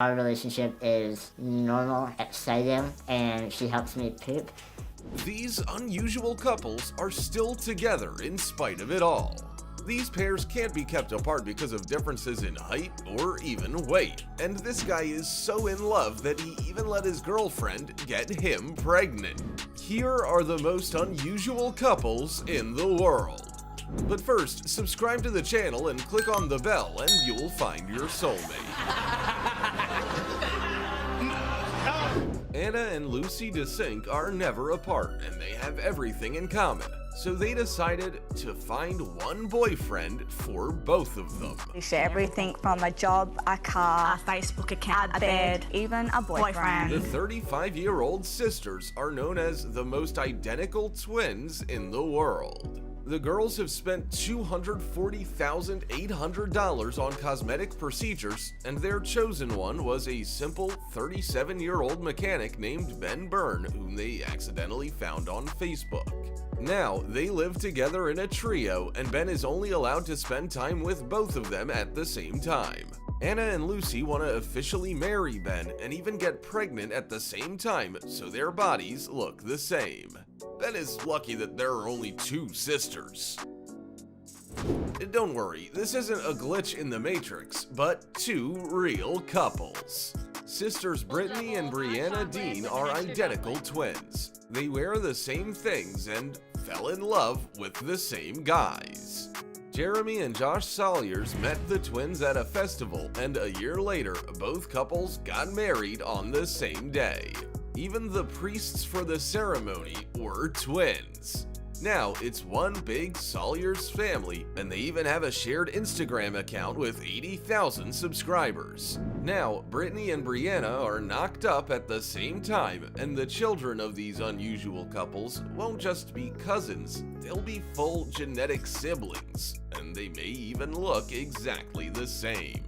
Our relationship is normal, exciting, and she helps me poop. These unusual couples are still together in spite of it all. These pairs can't be kept apart because of differences in height or even weight. And this guy is so in love that he even let his girlfriend get him pregnant. Here are the most unusual couples in the world. But first, subscribe to the channel and click on the bell and you'll find your soulmate. Anna and Lucy DeSink are never apart and they have everything in common. So they decided to find one boyfriend for both of them. We share everything from a job, a car, a Facebook account, a bed, even a boyfriend. The 35-year-old sisters are known as the most identical twins in the world. The girls have spent $240,800 on cosmetic procedures, and their chosen one was a simple 37-year-old mechanic named Ben Byrne, whom they accidentally found on Facebook. Now, they live together in a trio, and Ben is only allowed to spend time with both of them at the same time. Anna and Lucy want to officially marry Ben and even get pregnant at the same time, so their bodies look the same. Ben is lucky that there are only two sisters. Don't worry, this isn't a glitch in the Matrix, but two real couples. Sisters Brittany and Brianna Dean are identical twins. They wear the same things and fell in love with the same guys. Jeremy and Josh Salyers met the twins at a festival, and a year later, both couples got married on the same day. Even the priests for the ceremony were twins. Now, it's one big Salyers family, and they even have a shared Instagram account with 80,000 subscribers. Now, Brittany and Brianna are knocked up at the same time, and the children of these unusual couples won't just be cousins, they'll be full genetic siblings, and they may even look exactly the same.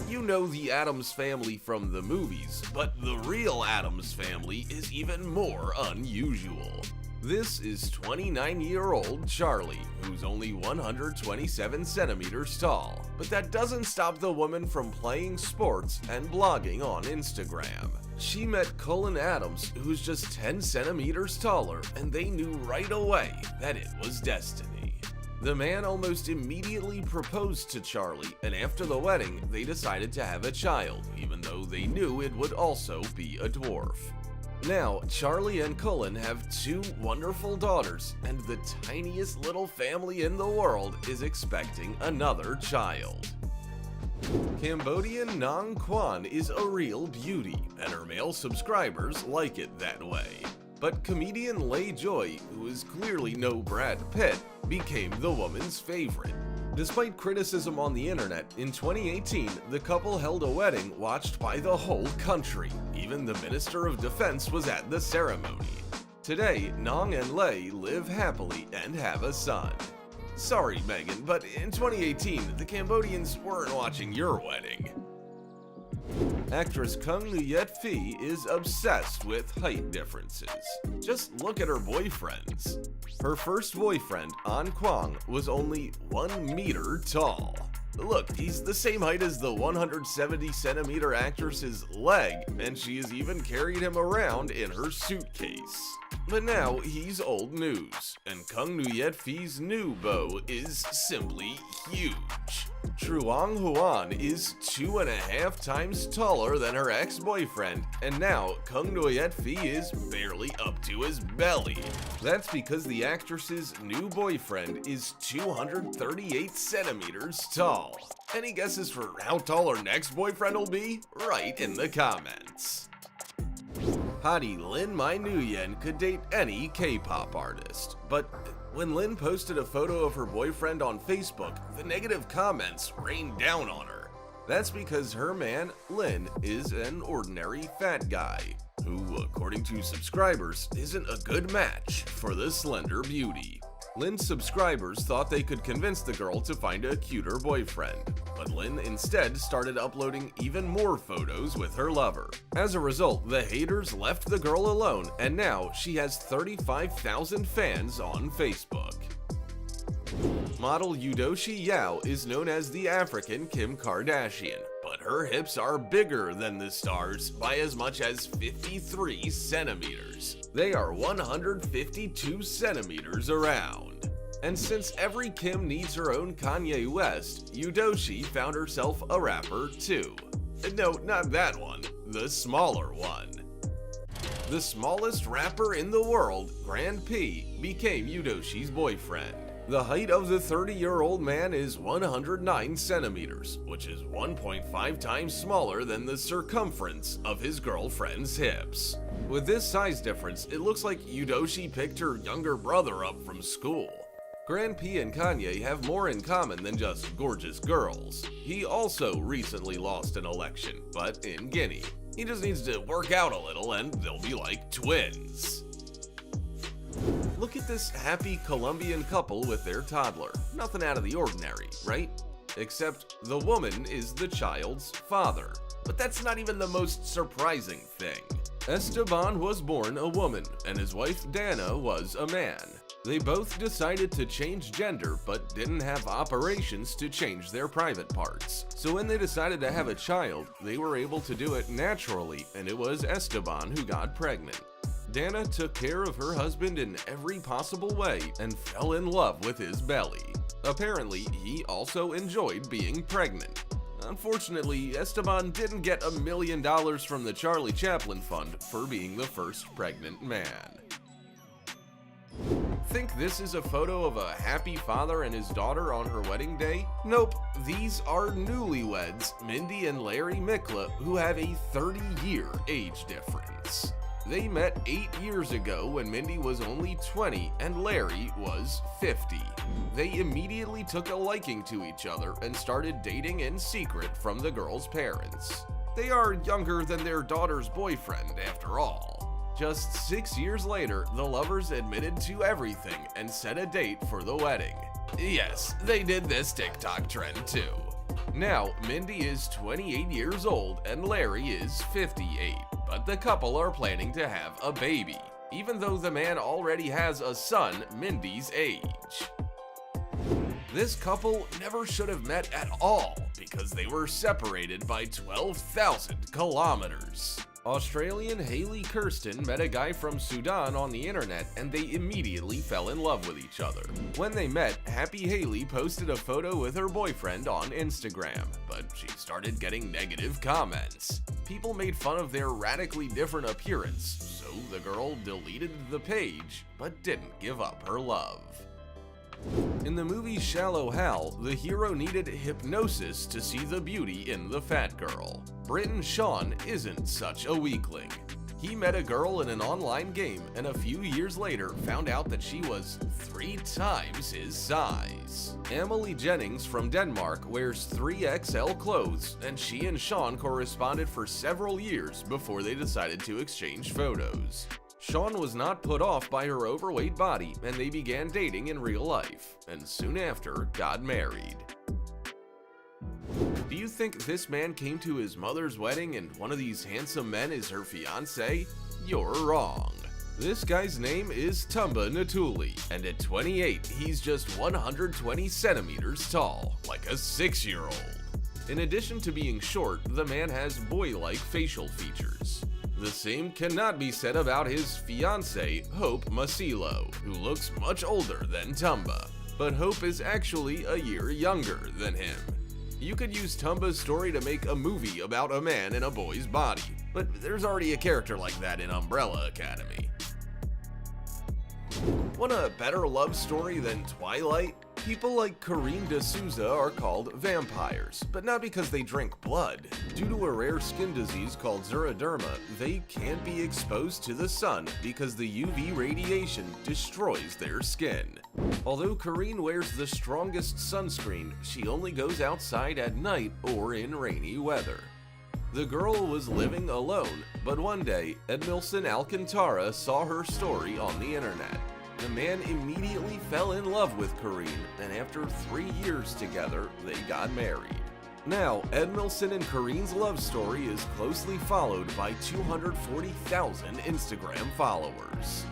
You know the Addams Family from the movies, but the real Addams Family is even more unusual. This is 29-year-old Charlie, who's only 127 centimeters tall. But that doesn't stop the woman from playing sports and blogging on Instagram. She met Cullen Adams, who's just 10 centimeters taller, and they knew right away that it was destiny. The man almost immediately proposed to Charlie, and after the wedding, they decided to have a child, even though they knew it would also be a dwarf. Now, Charlie and Cullen have two wonderful daughters, and the tiniest little family in the world is expecting another child. Cambodian Nong Kwan is a real beauty, and her male subscribers like it that way. But comedian Lay Joy, who is clearly no Brad Pitt, became the woman's favorite. Despite criticism on the internet, in 2018, the couple held a wedding watched by the whole country. Even the Minister of Defense was at the ceremony. Today, Nong and Lay live happily and have a son. Sorry, Megan, but in 2018, the Cambodians weren't watching your wedding. Actress Kang Nuyet Phi is obsessed with height differences. Just look at her boyfriends. Her first boyfriend, An Kwang, was only 1 meter tall. Look, he's the same height as the 170 centimeter actress's leg, and she has even carried him around in her suitcase. But now he's old news, and Kang Nuyet Phi's new beau is simply huge. Truong Huan is 2.5 times taller than her ex-boyfriend, and now Kang Nuyet Phi is barely up to his belly. That's because the actress's new boyfriend is 238 centimeters tall. Any guesses for how tall her next boyfriend will be? Write in the comments. Hottie Lin Mai Nguyen could date any K-pop artist, but when Lin posted a photo of her boyfriend on Facebook, the negative comments rained down on her. That's because her man, Lin, is an ordinary fat guy, who, according to subscribers, isn't a good match for the slender beauty. Lin's subscribers thought they could convince the girl to find a cuter boyfriend, but Lin instead started uploading even more photos with her lover. As a result, the haters left the girl alone, and now she has 35,000 fans on Facebook. Model Yudoshi Yao is known as the African Kim Kardashian, but her her hips are bigger than the star's by as much as 53 centimeters. They are 152 centimeters around. And since every Kim needs her own Kanye West, Yudoshi found herself a rapper too. No, not that one, the smaller one. The smallest rapper in the world, Grand P, became Yudoshi's boyfriend. The height of the 30-year-old man is 109 centimeters, which is 1.5 times smaller than the circumference of his girlfriend's hips. With this size difference, it looks like Yudoshi picked her younger brother up from school. Grand P and Kanye have more in common than just gorgeous girls. He also recently lost an election, but in Guinea. He just needs to work out a little and they'll be like twins. Look at this happy Colombian couple with their toddler. Nothing out of the ordinary, right? Except the woman is the child's father. But that's not even the most surprising thing. Esteban was born a woman, and his wife Dana was a man. They both decided to change gender, but didn't have operations to change their private parts. So when they decided to have a child, they were able to do it naturally, and it was Esteban who got pregnant. Dana took care of her husband in every possible way and fell in love with his belly. Apparently, he also enjoyed being pregnant. Unfortunately, Esteban didn't get $1 million from the Charlie Chaplin Fund for being the first pregnant man. Think this is a photo of a happy father and his daughter on her wedding day? Nope, these are newlyweds, Mindy and Larry Mikla, who have a 30-year age difference. They met 8 years ago when Mindy was only 20 and Larry was 50. They immediately took a liking to each other and started dating in secret from the girl's parents. They are younger than their daughter's boyfriend, after all. Just 6 years later, the lovers admitted to everything and set a date for the wedding. Yes, they did this TikTok trend too. Now, Mindy is 28 years old and Larry is 58, but the couple are planning to have a baby, even though the man already has a son Mindy's age. This couple never should have met at all because they were separated by 12,000 kilometers. Australian Hailey Kirsten met a guy from Sudan on the internet and they immediately fell in love with each other. When they met, Happy Hailey posted a photo with her boyfriend on Instagram, but she started getting negative comments. People made fun of their radically different appearance, so the girl deleted the page, but didn't give up her love. In the movie Shallow Hal, the hero needed hypnosis to see the beauty in the fat girl. Britton Sean isn't such a weakling. He met a girl in an online game and a few years later found out that she was 3 times his size. Emily Jennings from Denmark wears 3XL clothes, and she and Sean corresponded for several years before they decided to exchange photos. Sean was not put off by her overweight body, and they began dating in real life, and soon after got married. Do you think this man came to his mother's wedding and one of these handsome men is her fiancé? You're wrong. This guy's name is Tumba Natuli, and at 28, he's just 120 centimeters tall, like a 6-year-old. In addition to being short, the man has boy-like facial features. The same cannot be said about his fiancée, Hope Masilo, who looks much older than Tumba. But Hope is actually a year younger than him. You could use Tumba's story to make a movie about a man in a boy's body, but there's already a character like that in Umbrella Academy. Want a better love story than Twilight? People like Kareem D'Souza are called vampires, but not because they drink blood. Due to a rare skin disease called xeroderma, they can't be exposed to the sun because the UV radiation destroys their skin. Although Kareem wears the strongest sunscreen, she only goes outside at night or in rainy weather. The girl was living alone, but one day, Edmilson Alcantara saw her story on the internet. The man immediately fell in love with Kareem, and after 3 years together, they got married. Now, Edmilson and Kareem's love story is closely followed by 240,000 Instagram followers.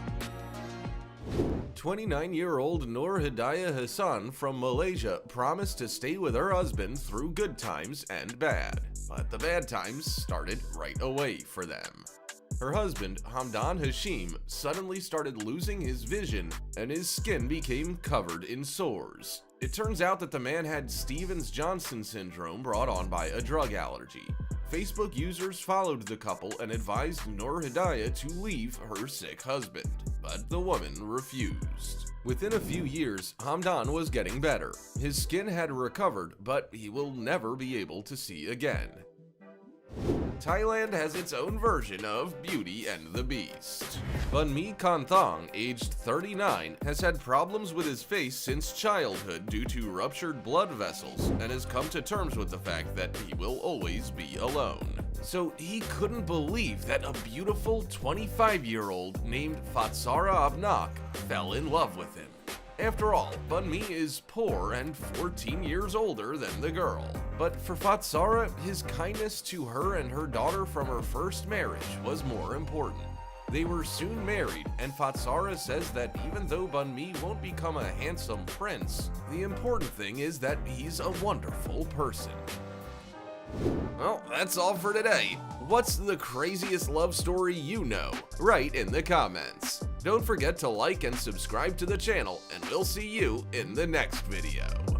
29-year-old Noor Hidayah Hassan from Malaysia promised to stay with her husband through good times and bad. but the bad times started right away for them. Her husband, Hamdan Hashim, suddenly started losing his vision and his skin became covered in sores. It turns out that the man had Stevens-Johnson syndrome brought on by a drug allergy. Facebook users followed the couple and advised Noor Hidayah to leave her sick husband, but the woman refused. Within a few years, Hamdan was getting better. His skin had recovered, but he will never be able to see again. Thailand has its own version of Beauty and the Beast. Bunmi Kanthong, aged 39, has had problems with his face since childhood due to ruptured blood vessels and has come to terms with the fact that he will always be alone. So he couldn't believe that a beautiful 25-year-old named Fatsara Abnak fell in love with him. After all, Bunmi is poor and 14 years older than the girl. But for Fatsara, his kindness to her and her daughter from her first marriage was more important. They were soon married, and Fatsara says that even though Bunmi won't become a handsome prince, the important thing is that he's a wonderful person. Well, that's all for today. What's the craziest love story you know? Write in the comments. Don't forget to like and subscribe to the channel, and we'll see you in the next video.